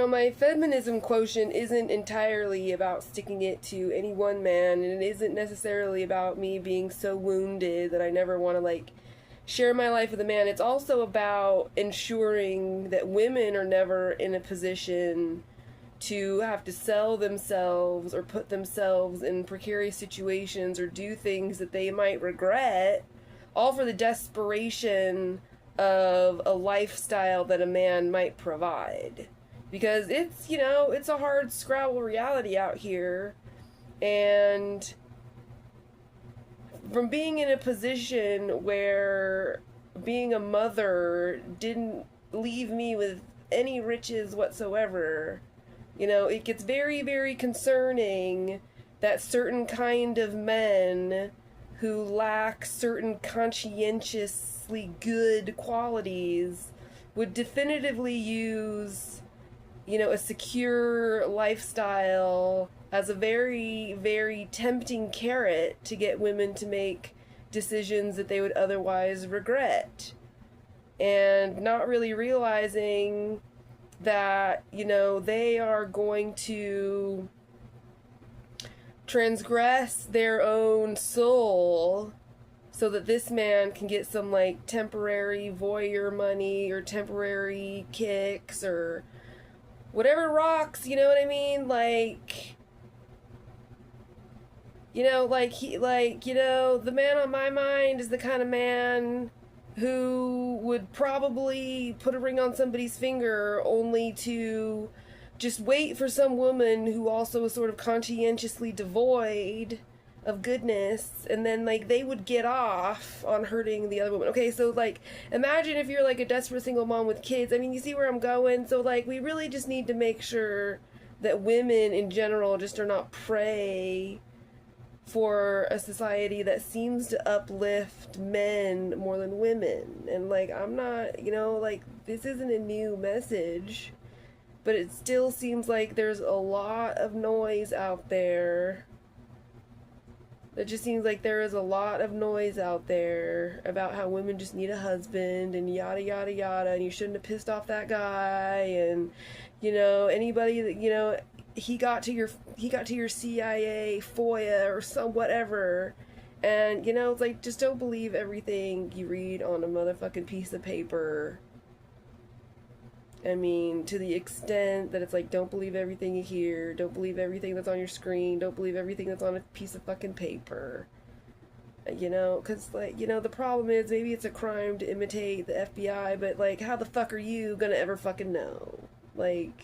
my feminism quotient isn't entirely about sticking it to any one man, and it isn't necessarily about me being so wounded that I never want to, like, share my life with a man. It's also about ensuring that women are never in a position to have to sell themselves or put themselves in precarious situations or do things that they might regret, all for the desperation of a lifestyle that a man might provide. Because it's a hard scrabble reality out here. And from being in a position where being a mother didn't leave me with any riches whatsoever, it gets very, very concerning that certain kind of men who lack certain conscientiously good qualities would definitively use, a secure lifestyle as a very, very tempting carrot to get women to make decisions that they would otherwise regret. And not really realizing that, they are going to transgress their own soul so that this man can get some, like, temporary voyeur money or temporary kicks or whatever rocks, you know what I mean? Like, the man on my mind is the kind of man who would probably put a ring on somebody's finger only to just wait for some woman who also is sort of conscientiously devoid of goodness, and then, like, they would get off on hurting the other woman. Okay, so, like, imagine if you're, like, a desperate single mom with kids. I mean, you see where I'm going? So, like, we really just need to make sure that women in general just are not prey for a society that seems to uplift men more than women. And, like, I'm not, this isn't a new message, but it still seems like there's a lot of noise out there. It just seems like there is a lot of noise out there about how women just need a husband and yada yada yada, and you shouldn't have pissed off that guy, and anybody that he got to your CIA FOIA or some whatever, and it's like, just don't believe everything you read on a motherfucking piece of paper. I mean, to the extent that it's like, don't believe everything you hear, don't believe everything that's on your screen, don't believe everything that's on a piece of fucking paper. Because, the problem is, maybe it's a crime to imitate the FBI, but, like, how the fuck are you gonna ever fucking know? Like,